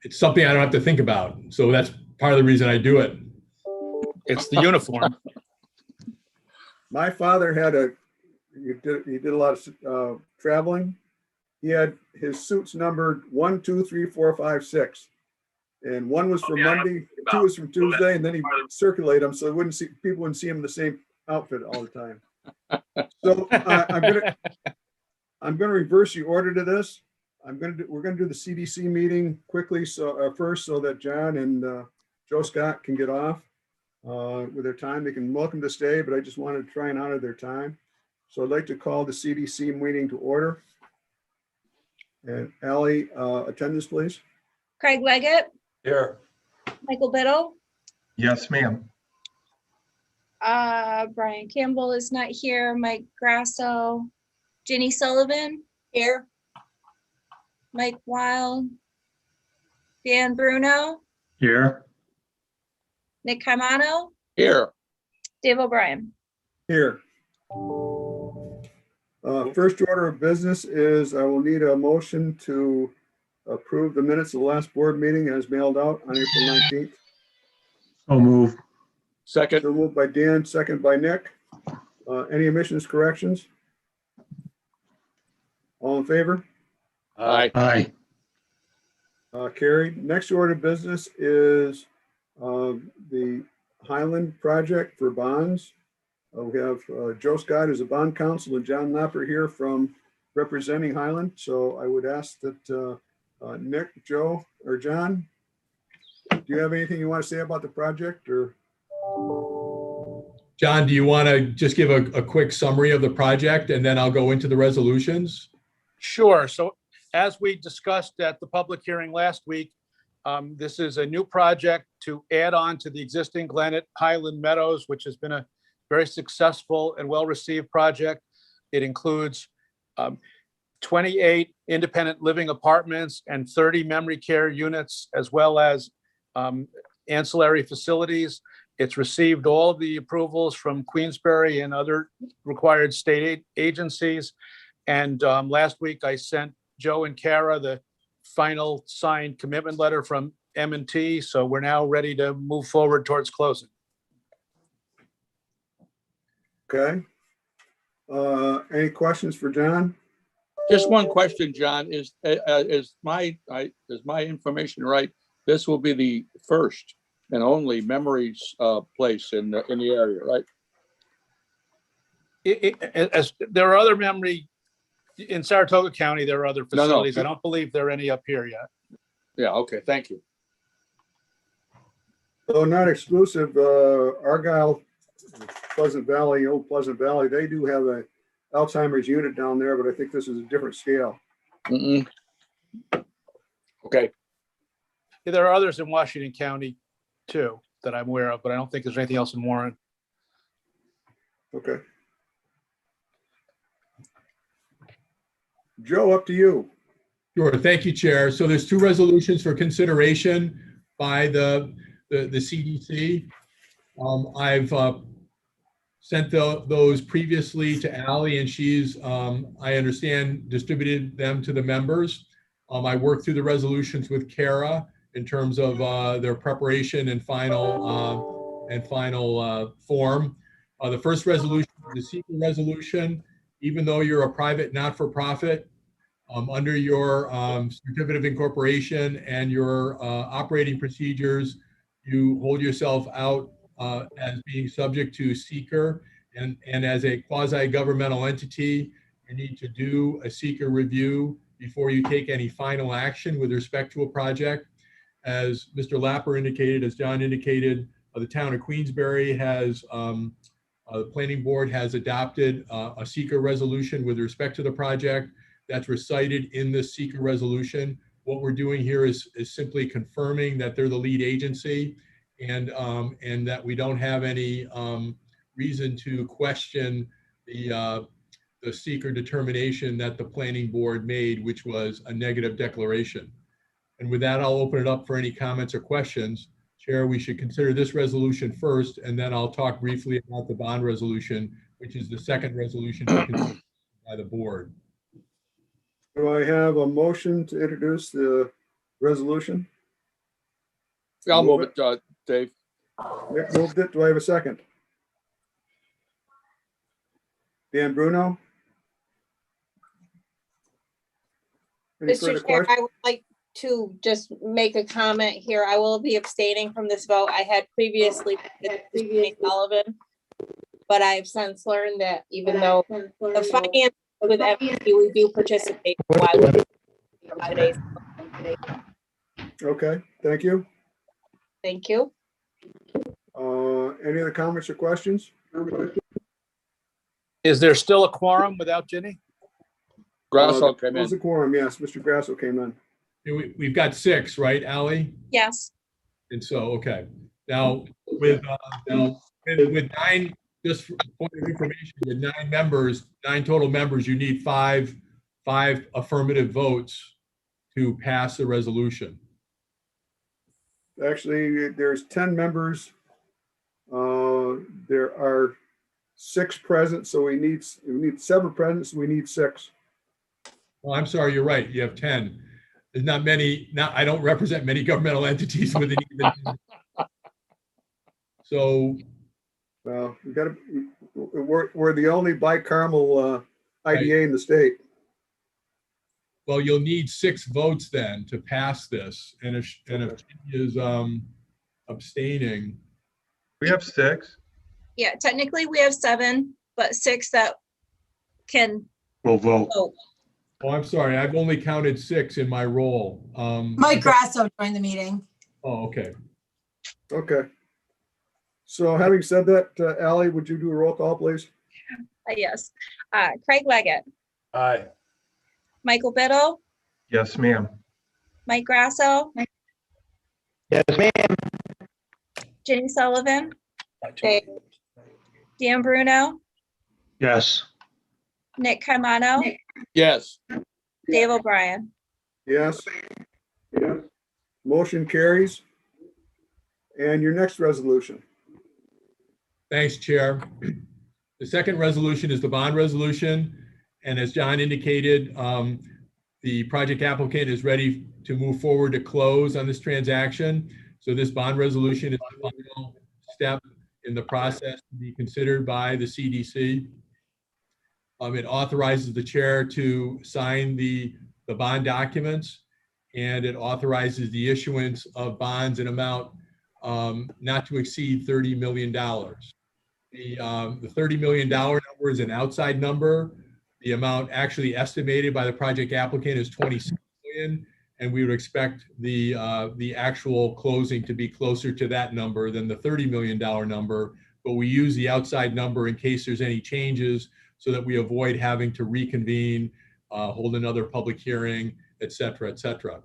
it's something I don't have to think about. So that's part of the reason I do it. It's the uniform. My father had he did a lot of traveling. He had his suits numbered 1, 2, 3, 4, 5, 6. And 1 was from Monday, 2 was from Tuesday, and then he circulated them so people wouldn't see him in the same outfit all the time. So I'm gonna reverse the order to this. We're gonna do the CDC meeting quickly, first, so that John and Joe Scott can get off with their time. They can welcome to stay, but I just wanted to try and honor their time. So I'd like to call the CDC meeting to order. And Ally, attendance, please. Craig Leggett, Here. Michael Biddle, Yes, ma'am. Brian Campbell is not here, Mike Grasso, Ginny Sullivan here, Mike Wild, Dan Bruno, Here. Nick Caimano, Here. Dave O'Brien. Here. First order of business is I will need a motion to approve the minutes of the last board meeting as mailed out on April 19th. So move. Second. So moved by Dan, second by Nick. Any omissions, corrections? All in favor? Aye. Aye. Carried. Next order of business is the Highland project for bonds. We have Joe Scott as a bond counsel and John Lapper here from representing Highland. So I would ask that Nick, Joe, or John, do you have anything you want to say about the project, or? John, do you want to just give a quick summary of the project and then I'll go into the resolutions? Sure. So as we discussed at the public hearing last week, this is a new project to add on to the existing Glennet Highland Meadows, which has been a very successful and well-received project. It includes 28 independent living apartments and 30 memory care units, as well as ancillary facilities. It's received all of the approvals from Queensberry and other required state agencies. And last week I sent Joe and Kara the final signed commitment letter from M&T. So we're now ready to move forward towards closing. Okay. Any questions for John? Just one question, John, is my information right? This will be the first and only memories place in the area, right? As there are other memory in Saratoga County, there are other No. facilities. I don't believe there are any up here yet. Yeah, okay, thank you. So not exclusive, Argyle, Pleasant Valley, Old Pleasant Valley, they do have a Alzheimer's unit down there, but I think this is a different scale. Mm-mm. Okay, There are others in Washington County too that I'm aware of, but I don't think there's anything else in Warren. Okay. Joe, up to you. Sure. Thank you, Chair. So there's 2 resolutions for consideration by the CDC. I've sent those previously to Ally, and she's, I understand, distributed them to the members. I worked through the resolutions with Kara in terms of their preparation and final form. The first resolution, the secret resolution, even though you're a private not-for-profit, under your certificate of incorporation and your operating procedures, you hold yourself out as being subject to seeker, and as a quasi-governmental entity, you need to do a seeker review before you take any final action with respect to a project. As Mr. Lapper indicated, as John indicated, the town of Queensberry has, the planning board has adopted a seeker resolution with respect to the project that's recited in the seeker resolution. What we're doing here is simply confirming that they're the lead agency, and that we don't have any reason to question the seeker determination that the planning board made, which was a negative declaration. And with that, I'll open it up for any comments or questions. Chair, we should consider this resolution first, and then I'll talk briefly about the bond resolution, which is the second resolution by the board. Do I have a motion to introduce the resolution? I'll Move move it, Dave. Nick moved it. Do I have a second? Dan Bruno? Any further Mr. Chair, questions? I would like to just make a comment here. I will be abstaining from this vote. I had previously voted Sullivan, but I have since learned that even though the finance with FD, we do participate. Why would it be from today's? Okay, thank you. Thank you. Any other comments or questions? Is there still a quorum without Ginny? Grasso came There's in. a quorum, yes. Mr. Grasso came in. We've got 6, right, Ally? Yes, And so, okay. Now, with 9, just for point of information, with 9 members, 9 total members, you need 5 affirmative votes to pass the resolution. Actually, there's 10 members. There are 6 present, so we need 7 present, so we need 6. Oh, I'm sorry, you're right. You have 10. There's not many, I don't represent many governmental entities with an even. So, Well, we're the only bicameral IDA in the state. well, you'll need 6 votes then to pass this. And if Ginny is abstaining, We have 6. yeah, technically we have 7, but 6 that can We'll vote. vote. oh, I'm sorry, I've only counted 6 in my role. Mike Grasso joined the meeting. Oh, okay. Okay. So having said that, Ally, would you do a roll call, please? Yes. Craig Leggett, Aye. Michael Biddle, Yes, ma'am. Mike Grasso, Yes, ma'am. Ginny Sullivan, Okay. Dan Bruno, Yes. Nick Caimano, Yes. Dave O'Brien. Yes. Yes. Motion carries. And your next resolution. Thanks, Chair. The second resolution is the bond resolution. And as John indicated, the project applicant is ready to move forward to close on this transaction. So this bond resolution is the final step in the process to be considered by the CDC. It authorizes the chair to sign the bond documents, and it authorizes the issuance of bonds in amount not to exceed $30 million. The $30 million number is an outside number. The amount actually estimated by the project applicant is $26 million, and we would expect the actual closing to be closer to that number than the $30 million number. But we use the outside number in case there's any changes, so that we avoid having to reconvene, hold another public hearing, et cetera, et cetera.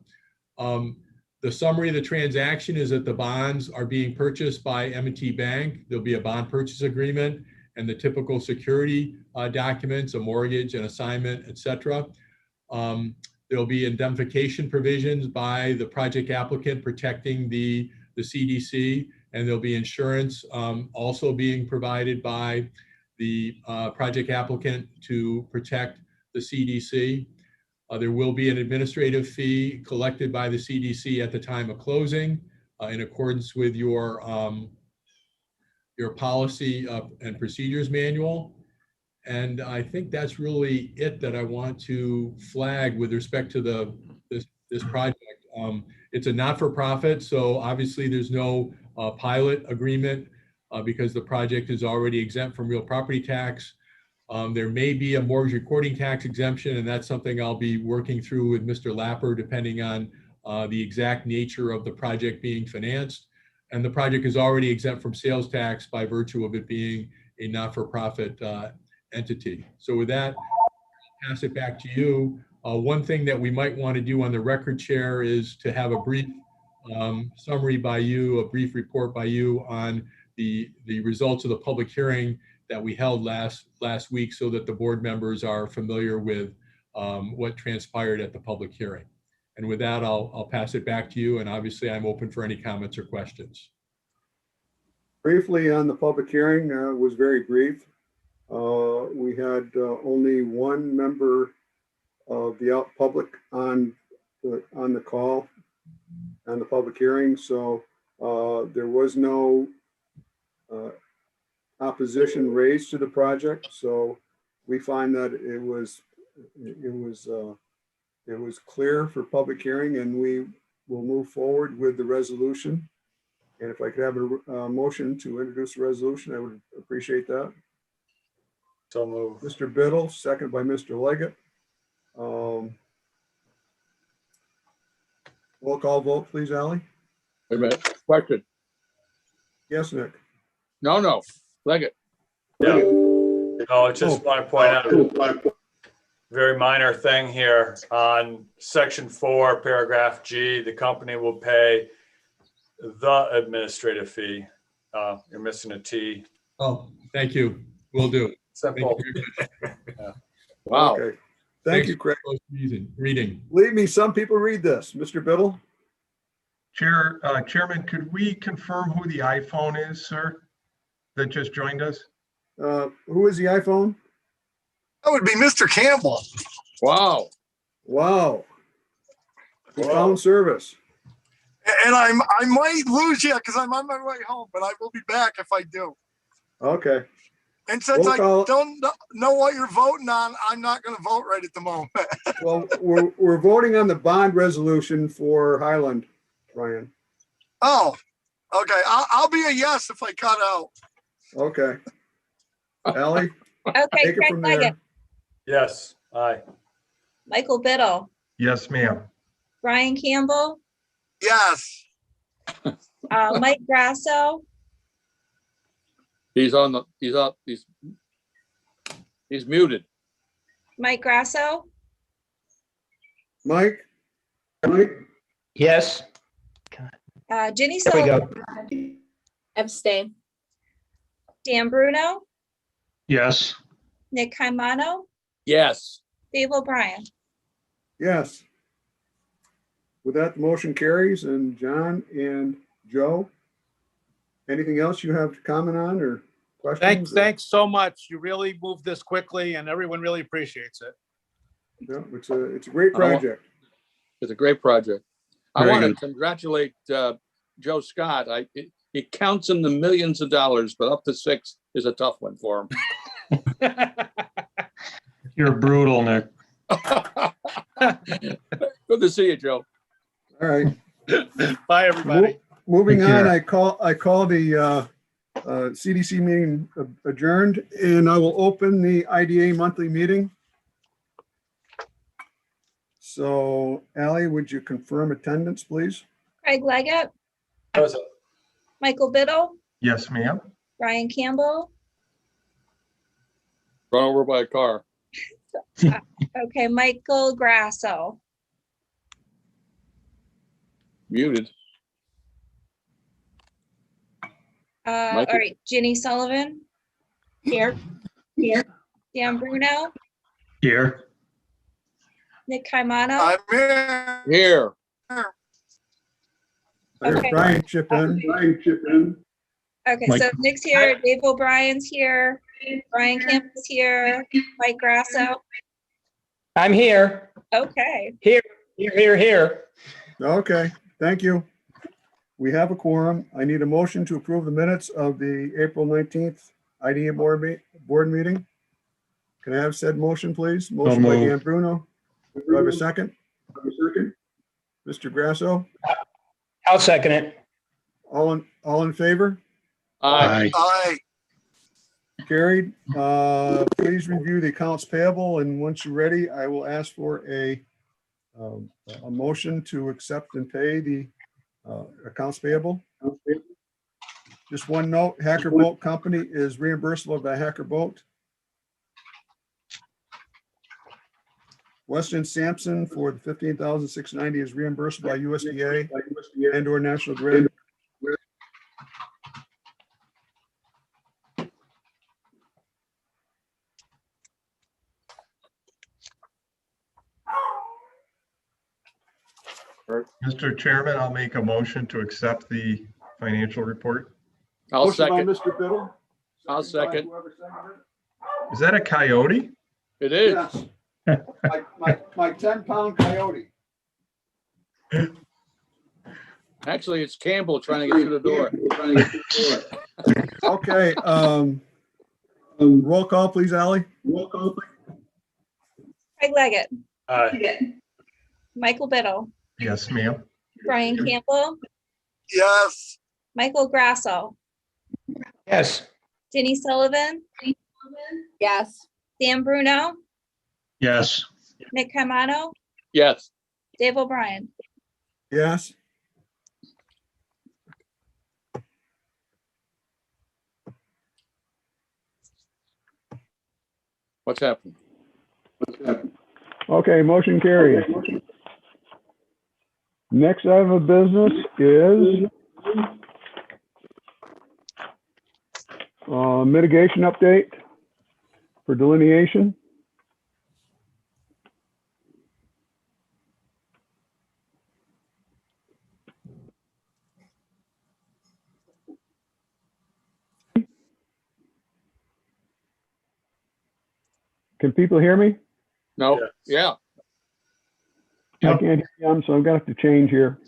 The summary of the transaction is that the bonds are being purchased by M&T Bank. There'll be a bond purchase agreement and the typical security documents, a mortgage, an assignment, et cetera. There'll be indemnification provisions by the project applicant protecting the CDC, and there'll be insurance also being provided by the project applicant to protect the CDC. There will be an administrative fee collected by the CDC at the time of closing in accordance with your policy and procedures manual. And I think that's really it that I want to flag with respect to this project. It's a not-for-profit, so obviously there's no pilot agreement because the project is already exempt from real property tax. There may be a mortgage recording tax exemption, and that's something I'll be working through with Mr. Lapper, depending on the exact nature of the project being financed. And the project is already exempt from sales tax by virtue of it being a not-for-profit entity. So with that, I'll pass it back to you. One thing that we might want to do on the record, Chair, is to have a brief summary by you, a brief report by you on the results of the public hearing that we held last week, so that the board members are familiar with what transpired at the public hearing. And with that, I'll pass it back to you. And obviously I'm open for any comments or questions. Briefly on the public hearing, was very brief. We had only one member of the public on the call on the public hearing. So There was no opposition raised to the project, so we find that it was clear for public hearing, and we will move forward with the resolution. And if I could have a motion to introduce the resolution, I would appreciate that. So move. Mr. Biddle, second by Mr. Leggett. Roll call vote, please, Ally. Wait a minute, question. Yes, Nick. No, Leggett. Yeah. No, I just want to point out a very minor thing here on section 4, paragraph G. The company will pay the administrative fee. You're missing a T. Oh, thank you. Will do. Thank Simple. you very much. Wow. Okay. Thank Thanks you, Craig. for reading. Believe me, some people read this. Mr. Biddle? Chairman, could we confirm who the iPhone is, sir, that just joined us? Who is the iPhone? That would be Mr. Campbell. Wow. Wow. He found service. And I might lose you because I'm on my way home, but I will be back if I do. Okay. And since Roll I call. don't know what you're voting on, I'm not going to vote right at the moment. Well, we're voting on the bond resolution for Highland, Brian. Oh, okay. I'll be a yes if I cut out. Okay. Ally, Okay, take it Craig from there. Leggett, Yes, aye. Michael Biddle, Yes, ma'am. Brian Campbell, Yes. Mike Grasso, He's muted. Mike Grasso, Mike? Yes, Ginny there we Sullivan, go. Abstain. Dan Bruno, Yes. Nick Caimano, Yes. Dave O'Brien. Yes. With that, the motion carries. And John and Joe, anything else you have to comment on or questions? Thanks so much. You really moved this quickly and everyone really appreciates it. Yeah, it's a great project. It's a great project. I Very want to good. congratulate Joe Scott. He counts in the millions of dollars, but up to 6 is a tough one for him. You're brutal, Nick. Good to see you, Joe. All right. Bye, everybody. Moving Take on, care. I call the CDC meeting adjourned, and I will open the IDA monthly meeting. So Ally, would you confirm attendance, please? Craig Leggett, Present. Michael Biddle, Yes, ma'am. Brian Campbell. Run over by a car. Okay, Michael Grasso, Muted. all Michael. right, Ginny Sullivan, Here. Dan Bruno, Here. Nick Caimano. I'm here. Here. There's Okay. Brian chip in. Okay, Mike. so Nick's here, Dave O'Brien's here, Brian Campbell's here, Mike Grasso. I'm here. Okay, Here. Okay, thank you. We have a quorum. I need a motion to approve the minutes of the April 19th IDA board meeting. Can I have said motion, please? Motion by moved. Dan Bruno. Do I have a second? Mr. Grasso, I'll second it. all in favor? Aye. Aye. Carried. Please review the accounts payable, and once you're ready, I will ask for a motion to accept and pay the accounts payable. Just one note, Hacker Boat Company is reimbursable by Hacker Boat. Weston Sampson for the $15,690 is reimbursed by USDA and or National Grid. Mr. Chairman, I'll make a motion to accept the financial report. I'll Motion by second. Mr. Biddle. I'll by second. whoever seconded Is that a coyote? It it. is. Yes. My 10-pound coyote. Actually, it's Campbell trying to get through the door. Okay, roll call, please, Ally. Craig Leggett, Aye. Michael Biddle, Yes, ma'am. Brian Campbell, Yes. Michael Grasso, Yes. Denny Sullivan, Yes. Dan Bruno, Yes. Nick Caimano, Yes, Dave O'Brien. Yes. what's happening? Okay, motion carries. Next item of business is mitigation update for delineation. Can people hear me? No, Yes. yeah, I can't hear them, so I'm gonna have to change here.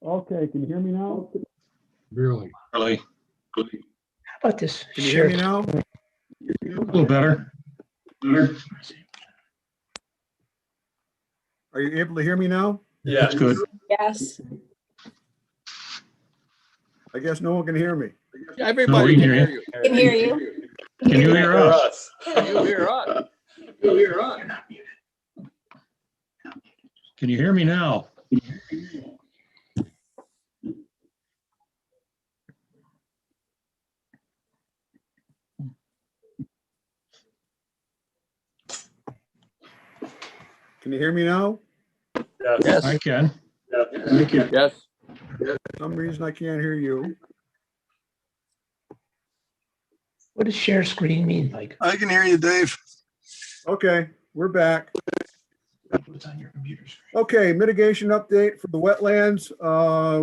Okay, can you hear me now? Really? How about this? Can you hear me now? A little better. Are you able to hear me now? Yes. Good. Yes. I guess no one can hear me. everybody we can can hear hear you. Can hear you. Can you hear us? Can you hear us? Can you hear me now? Can you hear me now? Yes. I can. Thank you. Yes, For some reason I can't hear you. What does share screen mean, Mike? I can hear you, Dave. Okay, we're back. What's on your computer screen? Okay, mitigation update for the wetlands.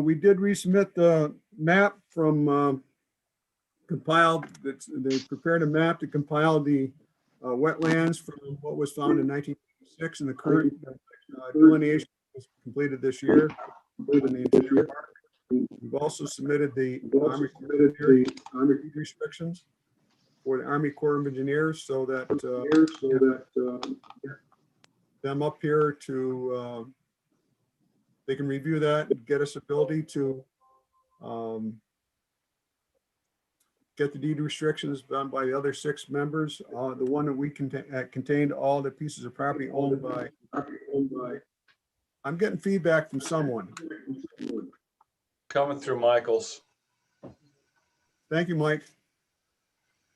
We did resubmit the map from compiled, they prepared a map to compile the wetlands from what was found in 1986, and the current delineation was completed this year on the interior park. We've also submitted the Army restrictions for the Army Corps of Engineers so that them up here to they can review that and get us ability to get the deed restrictions done by the other 6 members. The one that we contained all the pieces of property owned by. I'm getting feedback from someone. Coming through Michael's. Thank you, Mike.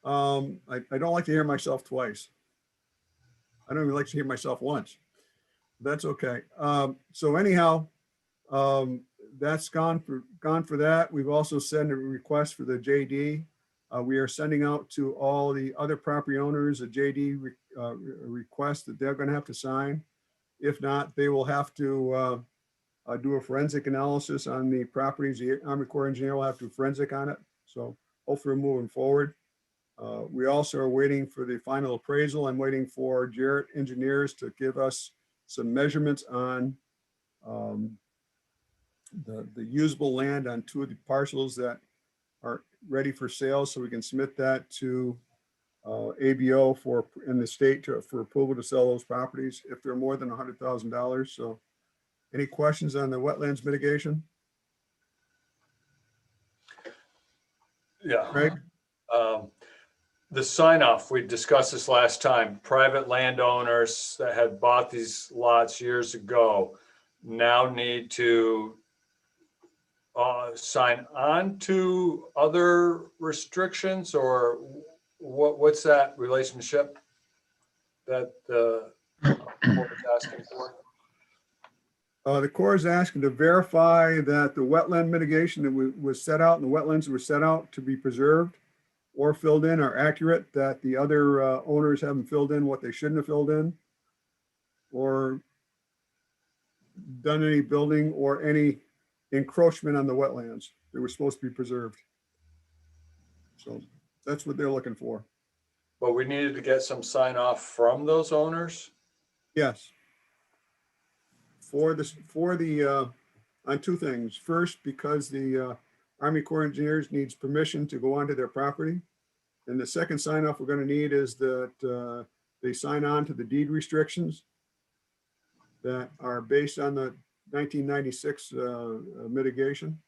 I don't like to hear myself twice. I don't even like to hear myself once. That's okay. So anyhow, that's gone for that. We've also sent a request for the JD. We are sending out to all the other property owners a JD request that they're going to have to sign. If not, they will have to do a forensic analysis on the properties. The Army Corps engineer will have to do forensic on it. So hopefully we're moving forward. We also are waiting for the final appraisal. I'm waiting for Jarrett Engineers to give us some measurements on the usable land on 2 of the parcels that are ready for sale, so we can submit that to ABO in the state for approval to sell those properties if they're more than $100,000. So any questions on the wetlands mitigation? Yeah. Craig? The sign off, we discussed this last time, private landowners that had bought these lots years ago now need to sign on to other restrictions, or what's that relationship that the court is asking for? The Corps is asking to verify that the wetland mitigation that was set out and the wetlands that were set out to be preserved or filled in are accurate, that the other owners haven't filled in what they shouldn't have filled in, or done any building or any encroachment on the wetlands that were supposed to be preserved. So that's what they're looking for. But we needed to get some sign off from those owners. Yes. For the on two things. First, because the Army Corps of Engineers needs permission to go onto their property. And the second sign off we're going to need is that they sign on to the deed restrictions that are based on the 1996 mitigation.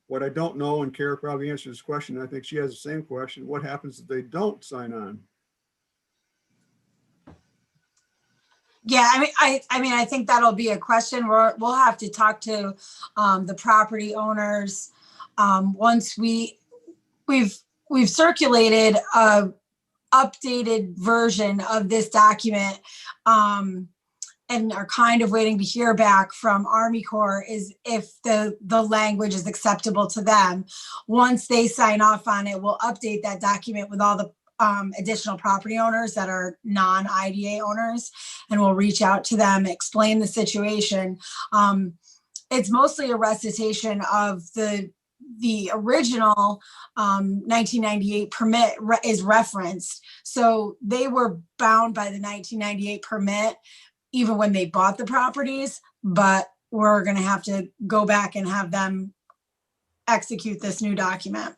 What I don't know, and Kara probably answered this question, I think she has the same question, what happens if they don't sign on? Yeah, I mean, I think that'll be a question we'll have to talk to the property owners. Once we've circulated a updated version of this document and are kind of waiting to hear back from Army Corps is if the language is acceptable to them. Once they sign off on it, we'll update that document with all the additional property owners that are non-IDA owners, and we'll reach out to them, explain the situation. It's mostly a recitation of the original 1998 permit is referenced. So they were bound by the 1998 permit even when they bought the properties, but we're going to have to go back and have them execute this new document.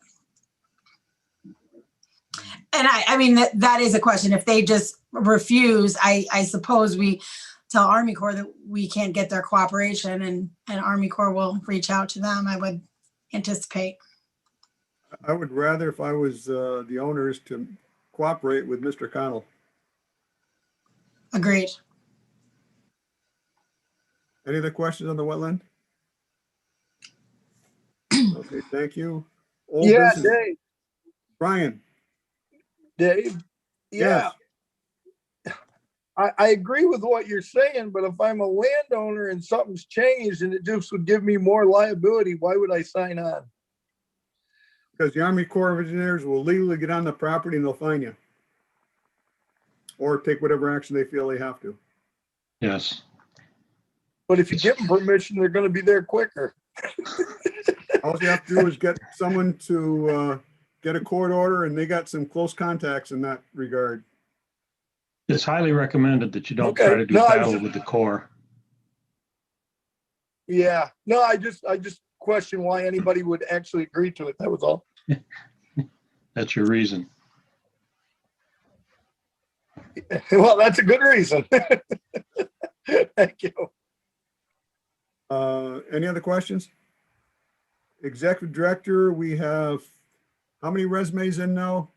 And I mean, that is a question. If they just refuse, I suppose we tell Army Corps that we can't get their cooperation, and Army Corps will reach out to them, I would anticipate. I would rather, if I was the owners, to cooperate with Mr. Connell. Agreed. Any other questions on the wetland? Okay, thank you. Old Yeah, business. Dave. Brian. Dave. Yeah. Yes. I agree with what you're saying, but if I'm a landowner and something's changed and it just would give me more liability, why would I sign on? Because the Army Corps of Engineers will legally get on the property and they'll fine you. Or take whatever action they feel they have to. Yes. But if you give them permission, they're going to be there quicker. All you have to do is get someone to get a court order, and they got some close contacts in that regard. It's highly recommended that you don't try to do battle with the Corps. Yeah. No, I just question why anybody would actually agree to it. That was all. That's your reason. Well, that's a good reason. Thank you. Any other questions? Executive Director, we have how many resumes in now?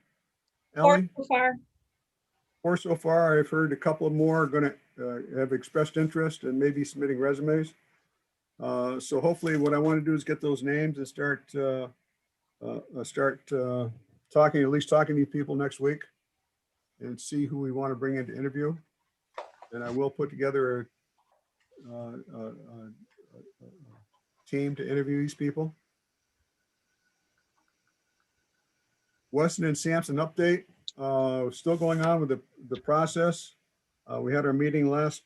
Ellie? 4 so far. 4 so far. I've heard a couple more are going to have expressed interest and maybe submitting resumes. So hopefully what I want to do is get those names and start talking, at least talking to these people next week and see who we want to bring in to interview. And I will put together a team to interview these people. Weston and Sampson update, still going on with the process. We had our meeting last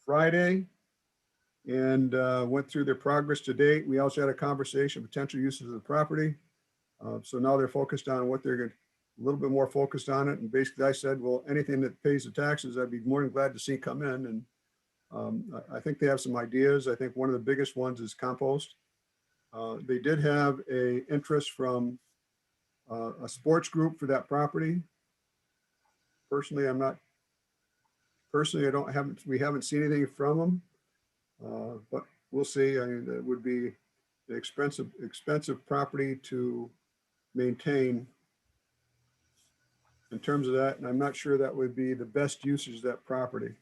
Friday and went through their progress to date. We also had a conversation, potential uses of the property. So now they're focused on what they're going to, a little bit more focused on it. And basically I said, well, anything that pays the taxes, I'd be more than glad to see come in. And I think they have some ideas. I think one of the biggest ones is compost. They did have a interest from a sports group for that property. Personally, we haven't seen anything from them, but we'll see. I mean, that would be an expensive property to maintain in terms of that. And I'm not sure that would be the best usage of that property.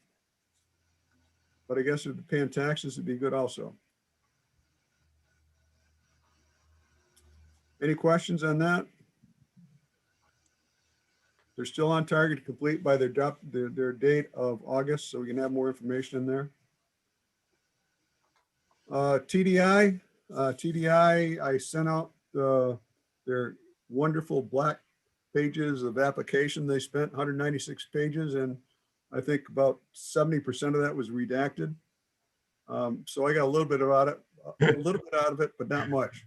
But I guess if they're paying taxes, it'd be good also. Any questions on that? They're still on target to complete by their date of August, so we can have more information in there. TDI, I sent out their wonderful black pages of application. They spent 196 pages, and I think about 70% of that was redacted. So I got a little bit out of it, but not much.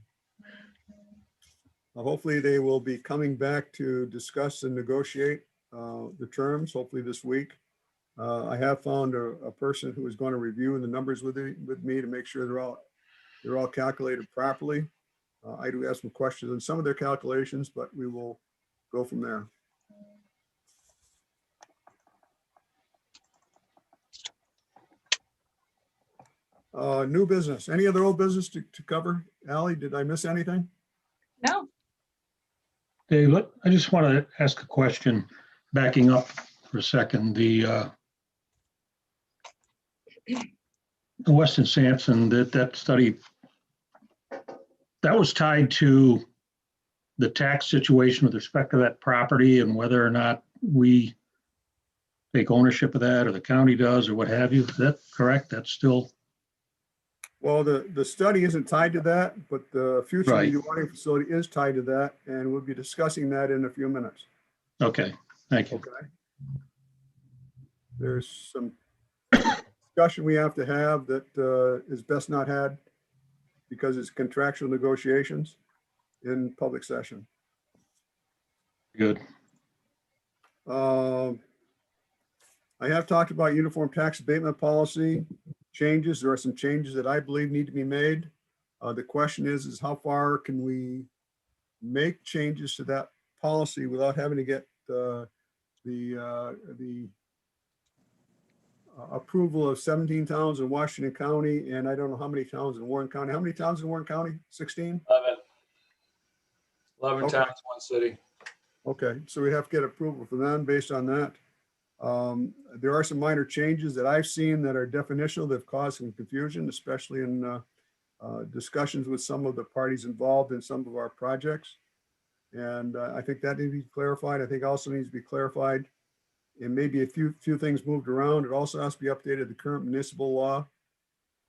Hopefully they will be coming back to discuss and negotiate the terms, hopefully this week. I have found a person who is going to review the numbers with me to make sure they're all calculated properly. I do have some questions on some of their calculations, but we will go from there. New business. Any other old business to cover? Ally, did I miss anything? No. Dave, I just want to ask a question, backing up for a second. The Weston Sampson, that study, that was tied to the tax situation with respect to that property and whether or not we take ownership of that or the county does or what have you. Is that correct? That's still. Well, the study isn't tied to that, but the future Right. dewatering facility is tied to that, and we'll be discussing that in a few minutes. Okay, thank you. Okay. There's some discussion we have to have that is best not had because it's contractual negotiations in public session. Good. I have talked about uniform tax abatement policy changes. There are some changes that I believe need to be made. The question is how far can we make changes to that policy without having to get the approval of 17 towns in Washington County, and I don't know how many towns in Warren County. How many towns in Warren County? 16? 11 Okay. towns, one city. Okay, so we have to get approval from them based on that. There are some minor changes that I've seen that are definitional that have caused some confusion, especially in discussions with some of the parties involved in some of our projects. And I think that needs to be clarified. I think also needs to be clarified and maybe a few things moved around. It also has to be updated, the current municipal law.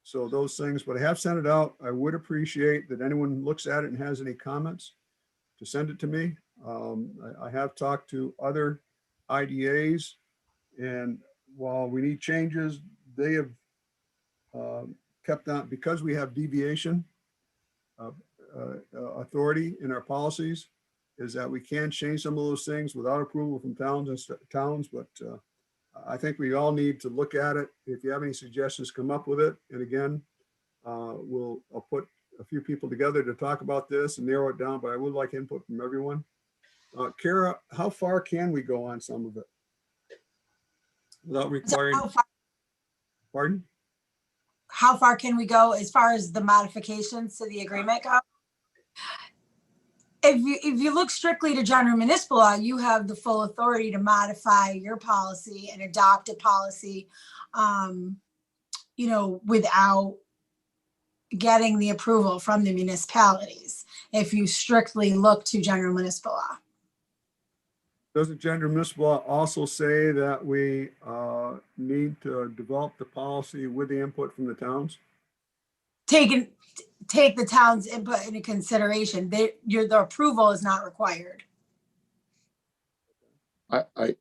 So those things, but I have sent it out. I would appreciate that anyone looks at it and has any comments to send it to me. I have talked to other IDAs, and while we need changes, they have kept on, because we have deviation authority in our policies, is that we can change some of those things without approval from towns. But I think we all need to look at it. If you have any suggestions, come up with it. And again, I'll put a few people together to talk about this and narrow it down, but I would like input from everyone. Kara, how far can we go on some of it without requiring? Pardon? How far can we go as far as the modifications to the agreement go? If you look strictly to general municipal law, you have the full authority to modify your policy and adopt a policy, without getting the approval from the municipalities. If you strictly look to general municipal law. Doesn't general municipal law also say that we need to develop the policy with the input from the towns? Take the town's input into consideration. The approval is not required. I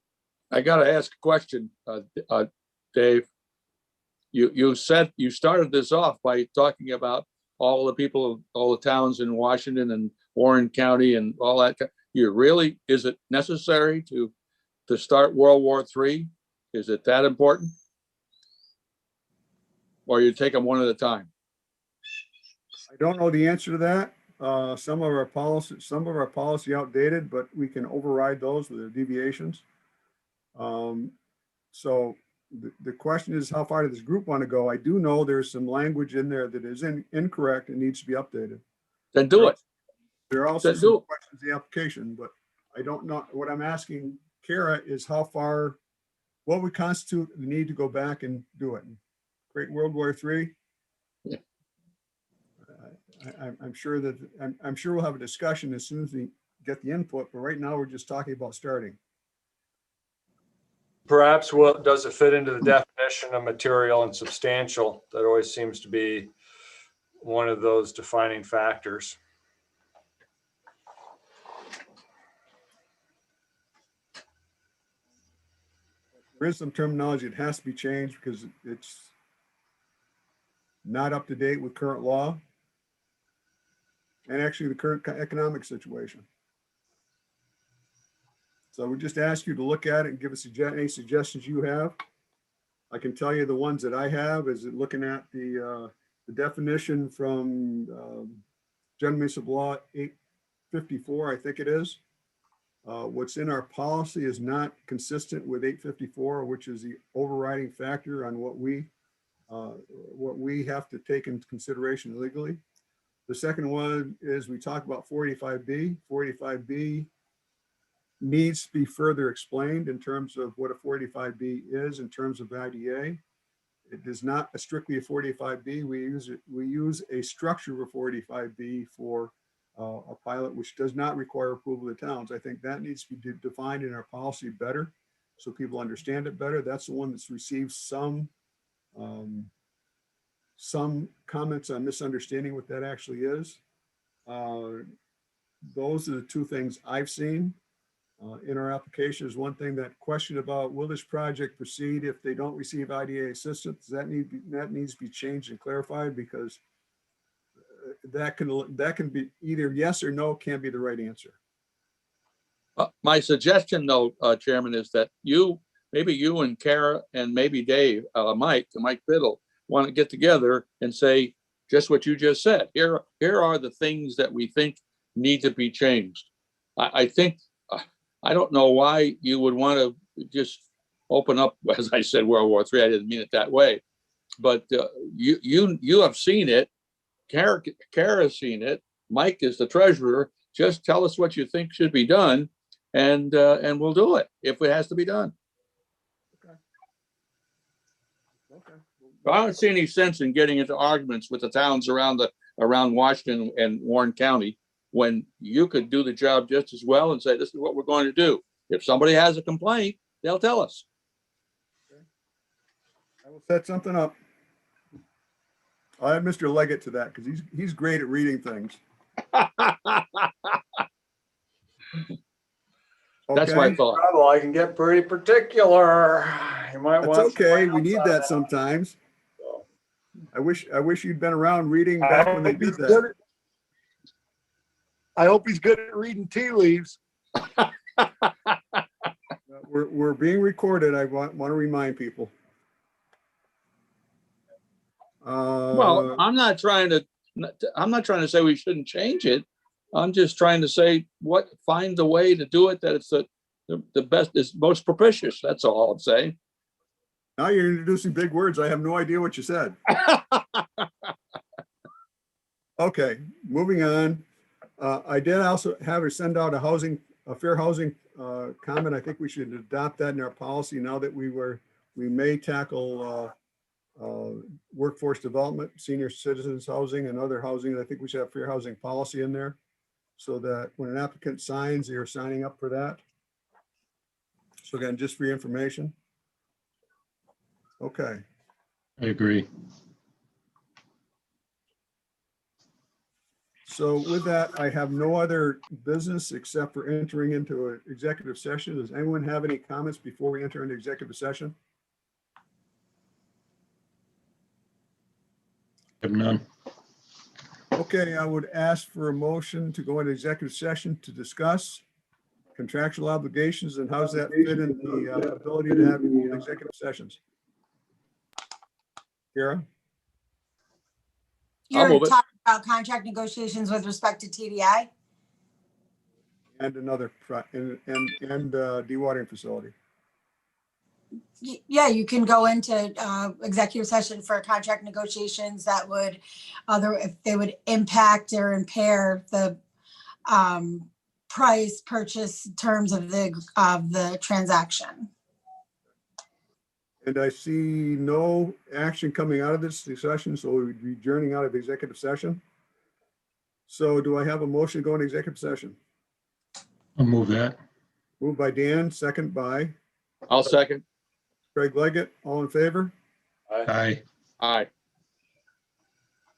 gotta ask a question, Dave. You said you started this off by talking about all the people, all the towns in Washington and Warren County and all that. Is it necessary to start World War III? Is it that important? Or you take them one at a time? I don't know the answer to that. Some of our policy outdated, but we can override those with the deviations. So the question is, how far does this group want to go? I do know there's some language in there that is incorrect and needs to be updated. Then do it. There are also some questions in the application, but I don't know. What I'm asking Kara is what would constitute the need to go back and do it? Create World War III? Yeah. I'm sure we'll have a discussion as soon as we get the input, but right now we're just talking about starting. Perhaps does it fit into the definition of material and substantial? That always seems to be one of those defining factors. There is some terminology that has to be changed because not up to date with current law and actually the current economic situation. So we just ask you to look at it and give us any suggestions you have. I can tell you the ones that I have is looking at the definition from General Municipal Law 854, I think it is. What's in our policy is not consistent with 854, which is the overriding factor on what we have to take into consideration legally. The second one is we talk about 485B. 485B needs to be further explained in terms of what a 485B is in terms of IDA. It is not strictly a 485B. We use a structure of a 485B for a pilot, which does not require approval of the towns. I think that needs to be defined in our policy better so people understand it better. That's the one that's received some comments on misunderstanding what that actually is. Those are the two things I've seen in our application. Is one thing, that question about will this project proceed if they don't receive IDA assistance? That needs to be changed and clarified, because that can be either yes or no, can't be the right answer. My suggestion though, Chairman, is that maybe you and Kara and maybe Dave, Mike Biddle, want to get together and say just what you just said. Here are the things that we think need to be changed. I think, I don't know why you would want to just open up, as I said, World War III. I didn't mean it that way, but you have seen it. Kara has seen it. Mike is the treasurer. Just tell us what you think should be done, and we'll do it if it has to be done. Okay. I don't see any sense in getting into arguments with the towns around Washington and Warren County when you could do the job just as well and say, this is what we're going to do. If somebody has a complaint, they'll tell us. Okay. I will set something up. I'll add Mr. Leggett to that because he's great at reading things. That's my thought. Trouble, I can get pretty particular. You might That's want. okay. We need that sometimes. I wish you'd been around reading back when they did that. I hope he's good at reading tea leaves. We're being recorded. I want to remind people. Well, I'm not trying to say we shouldn't change it. I'm just trying to say find the way to do it that it's the best, is most propitious. That's all I'm saying. Now you're introducing big words. I have no idea what you said. Okay, moving on. I did also have her send out a fair housing comment. I think we should adopt that in our policy now that we may tackle workforce development, senior citizens housing, and other housing. I think we should have fair housing policy in there so that when an applicant signs, they are signing up for that. So again, just for your information. Okay. I agree. So with that, I have no other business except for entering into an executive session. Does anyone have any comments before we enter into executive session? I have none. Okay, I would ask for a motion to go into executive session to discuss contractual obligations and how does that fit in the ability to have executive sessions? Kara? I'll move You're it. talking about contract negotiations with respect to TDI? And another, and dewatering facility. Yeah, you can go into executive session for contract negotiations that would, if they would impact or impair the price, purchase terms of the transaction. And I see no action coming out of this session, so we would be adjourning out of executive session. So do I have a motion to go into executive session? I'll move that. Moved by Dan, second by I'll second. Craig Leggett. All in favor? Aye. Aye.